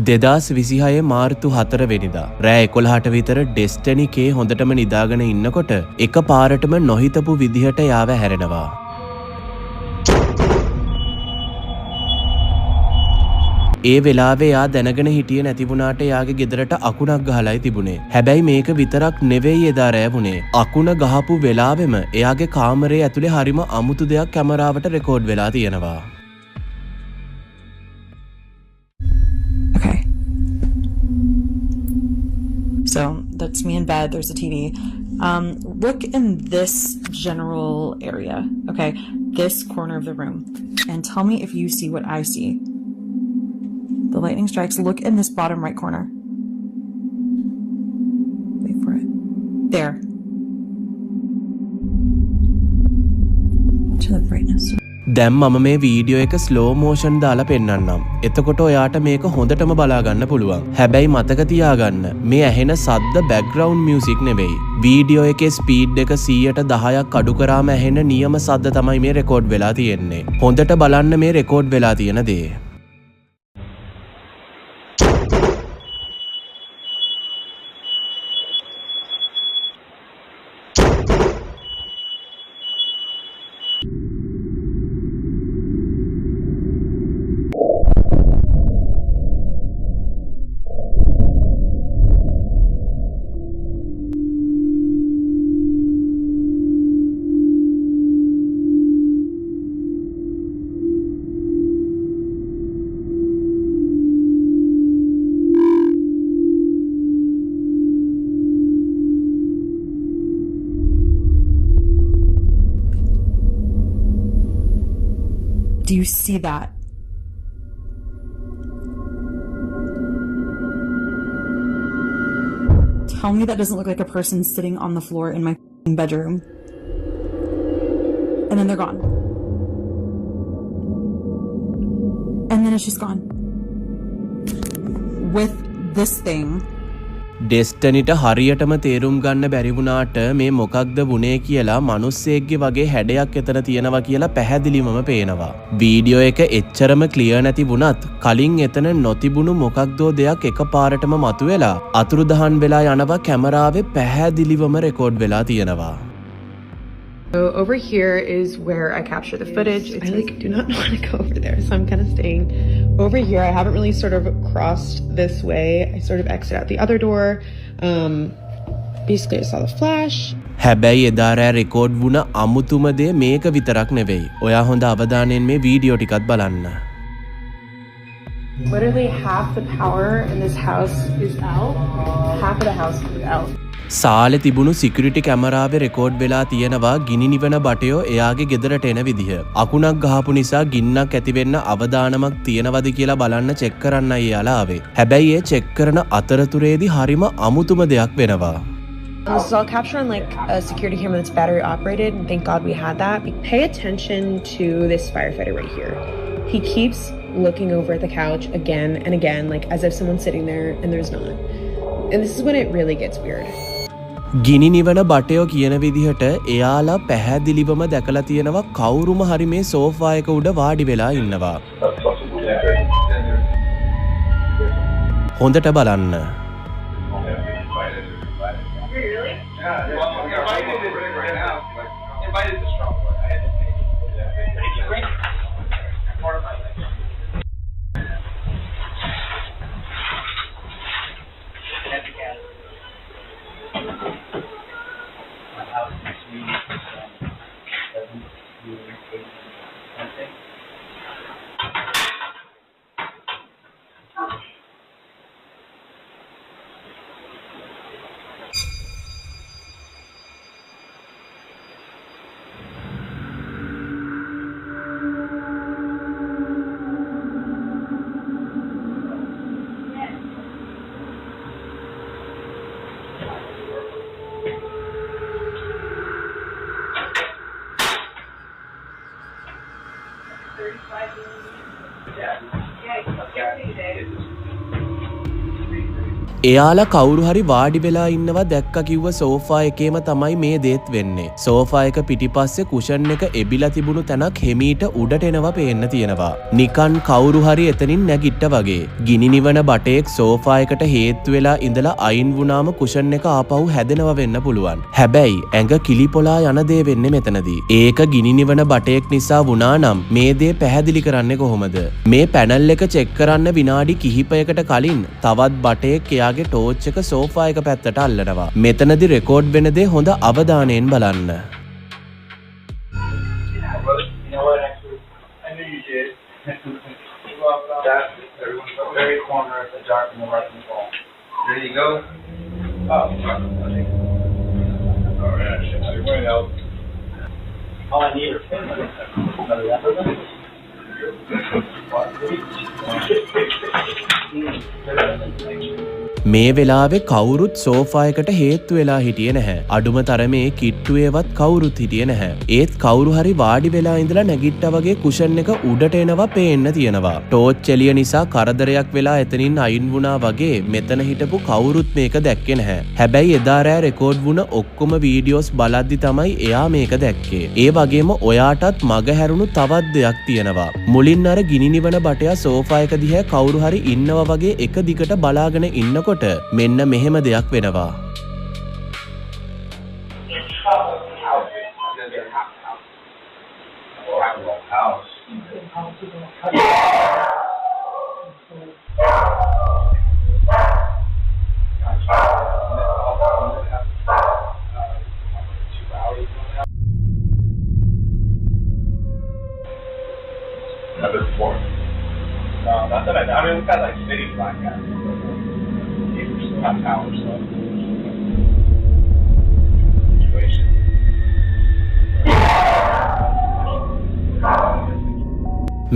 දෙදස් විසිහය මාර්තු 4 වෙනිදා රෑ 11ට විතර ඩෙස්ටනි කේ හොඳටම නිදාගෙන ඉන්නකොට එක පාරටම නොහිතපු විදිහට යාව හැරෙනවා. ඒ වෙලාවේ යා දැනගෙන හිටියේ නැති වුණාට යාගේ ගෙදරට අකුණක් ගහලායි තිබුණේ. හැබැයි මේක විතරක් නෙවෙයි එදා රෑ වුණේ. අකුණ ගහපු වෙලාවෙම එයාගේ කාමරයේ ඇතුලේ හරිම අමුතු දෙයක් කැමරාවට රෙකෝඩ් වෙලා තියෙනවා. So that's me in bed. There's a TV. Look in this general area, okay? This corner of the room. And tell me if you see what I see. The lightning strikes. Look in this bottom right corner. Wait for it. There. To the brightness. දැන් මම මේ video එක slow motion දාලා පෙන්නන්නම්. එතකොට ඔයාට මේක හොඳටම බලා ගන්න පුළුවන්. හැබැයි මතක තියාගන්න මේ ඇහෙන සද්ද බෑග්ග්‍රවුන්ඩ් මියුසික් නෙවෙයි. වීඩියෝ එකේ ස්පීඩ් එක 110ක් අඩු කරාම ඇහෙන නියම සද්ද තමයි මේ රෙකෝඩ් වෙලා තියෙන්නේ. හොඳට බලන්න මේ රෙකෝඩ් වෙලා තියෙන දේ. Do you see that? Tell me that doesn't look like a person sitting on the floor in my bedroom. And then they're gone. And then it's just gone. With this thing. ඩෙස්ටනිට හරියටම තේරුම් ගන්න බැරි වුණාට මේ මොකක්ද වුණේ කියලා මිනිස්සෙක්ගේ වගේ හැඩයක් එතන තියෙනවා කියලා පැහැදිලිවම පේනවා. වීඩියෝ එක එච්චරම ක්ලියර් නැති වුණත් කලින් එතන නොතිබුණු මොකක්දෝ දෙයක් එකපාරටම මතුවෙලා අතුරුදහන් වෙලා යනවා කැමරාවේ පැහැදිලිවම රෙකෝඩ් වෙලා තියෙනවා. So over here is where I capture the footage. I do not want to go over there, so I'm kind of staying over here. I haven't really sort of crossed this way. I sort of exit out the other door. Basically I saw the flash. හැබැයි එදා රෑ record වුණ අමුතුම දේ මේක විතරක් නෙවෙයි. ඔයා හොඳ අවධානයෙන් මේ වීඩියෝ ටිකත් බලන්න. Literally half the power in this house is out. Half of the house is out. සාලේ තිබුණු සිකියුරිටි කැමරාවේ රෙකෝඩ් වෙලා තියෙනවා ගිනි නිවන බටයෝ එයාගේ ගෙදරට එන විදිහ. අකුණක් ගහපු නිසා ගින්නක් ඇති වෙන්න අවදානමක් තියෙනවද කියලා බලන්න චෙක් කරන්නයි එයාලා ආවේ. හැබැයි ඒ චෙක් කරන අතරතුරේදී හරිම අමුතුම දෙයක් වෙනවා. This is all captured on like a security camera that's battery operated, and thank God we had that. Pay attention to this firefighter right here. He keeps looking over at the couch again and again, like as if someone's sitting there and there's not. And this is when it really gets weird. ගිනි නිවන බටයෝ කියන විදිහට එයාලා පැහැදිලිවම දැකලා තියෙනවා කවුරුම හරි මේ සෝෆා එක උඩ වාඩි වෙලා ඉන්නවා. හොඳට බලන්න. එයාලා කවුරු හරි වාඩි වෙලා ඉන්නවා දැක්ක කිව්ව සෝෆා එකේම තමයි මේ දේත් වෙන්නේ. සෝෆා එක පිටිපස්සේ කුෂන් එක එබිලා තිබුණු තැනක් හෙමීට උඩට එනවා පේන්න තියෙනවා. නිකන් කවුරු හරි එතනින් නැගිට්ට වගේ. ගිනි නිවන බටේක් සෝෆා එකට හේතු වෙලා ඉඳලා අයින් වුණාම කුෂන් එක ආපහු හැදෙනවා වෙන්න පුළුවන්. හැබැයි ඇඟ කිලිපොලා යන දේ වෙන්නේ මෙතනදී. ඒක ගිනි නිවන බටේක් නිසා වුණා නම් මේ දේ පැහැදිලි කරන්නේ කොහොමද? මේ පැනල් එක චෙක් කරන්න විනාඩි කිහිපයකට කලින් තවත් බටේක් එයාගේ ටෝච් එක සෝෆා එක පැත්තට අල්ලනවා. මෙතනදී රෙකෝඩ් වෙන දේ හොඳ අවධානයෙන් බලන්න. මේ වෙලාවේ කවුරුත් සෝෆා එකට හේතු වෙලා හිටියේ නැහැ. අඩුම තරමේ කිට්ටුවේවත් කවුරුත් හිටියේ නැහැ. ඒත් කවුරු හරි වාඩි වෙලා ඉඳලා නැගිට්ටා වගේ කුෂන් එක උඩට එනවා පේන්න තියෙනවා. ටෝච් එළිය නිසා කරදරයක් වෙලා එතනින් අයින් වුණා වගේ මෙතන හිටපු කවුරුත් මේක දැක්කේ නැහැ. හැබැයි එදා රෑ රෙකෝඩ් වුණ ඔක්කොම වීඩියෝස් බලද්දි තමයි එයා මේක දැක්කේ. ඒ වගේම ඔයාටත් මග හැරුණු තවත් දෙයක් තියෙනවා. මුලින් අර ගිනි නිවන බටයා සෝෆා එක දිහා කවුරු හරි ඉන්නවා වගේ එක දිගට බලාගෙන ඉන්නකොට මෙන්න මෙහෙම දෙයක් වෙනවා. Nothing. I mean, we've got like city black guys. Not towers, so. Situation.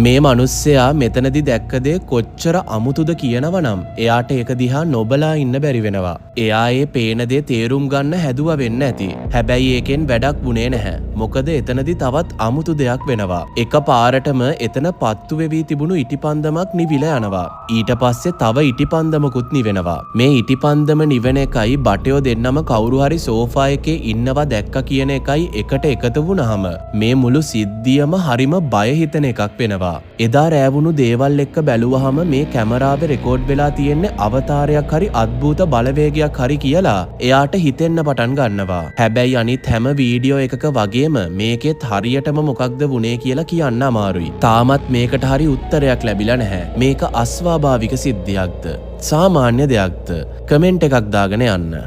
මේ මිනිස්සයා මෙතනදි දැක්ක දේ කොච්චර අමුතුද කියනවනම් එයාට ඒක දිහා නොබලා ඉන්න බැරි වෙනවා. එයා ඒ පේන දේ තේරුම් ගන්න හැදුවා වෙන්න ඇති. හැබැයි ඒකෙන් වැඩක් වුණේ නැහැ. මොකද එතනදි තවත් අමුතු දෙයක් වෙනවා. එක පාරටම එතන පත්තු වෙවි තිබුණු ඉටිපන්දමක් නිවිලා යනවා. ඊට පස්සේ තව ඉටිපන්දමකුත් නිවෙනවා. මේ ඉටිපන්දම නිවෙන එකයි බටයෝ දෙන්නම කවුරු හරි සෝෆා එකේ ඉන්නවා දැක්ක කියන එකයි එකට එකතු වුණාම මේ මුළු සිද්ධියම හරිම බය හිතෙන එකක් වෙනවා. එදා රෑවුණු දේවල් එක්ක බැලුවහම මේ කැමරාවේ රෙකෝඩ් වෙලා තියෙන්නේ අවතාරයක් හරි අద్භූත බලවේගයක් හරි කියලා එයාට හිතෙන්න පටන් ගන්නවා. හැබැයි අනිත් හැම වීඩියෝ එකක වගේම මේකෙත් හරියටම මොකක්ද වුණේ කියලා කියන්න අමාරුයි. තාමත් මේකට හරි උත්තරයක් ලැබිලා නැහැ. මේක අස්වාභාවික සිද්ධියක්ද? සාමාන්‍ය දෙයක්ද? කමෙන්ට් එකක් දාගෙන යන්න.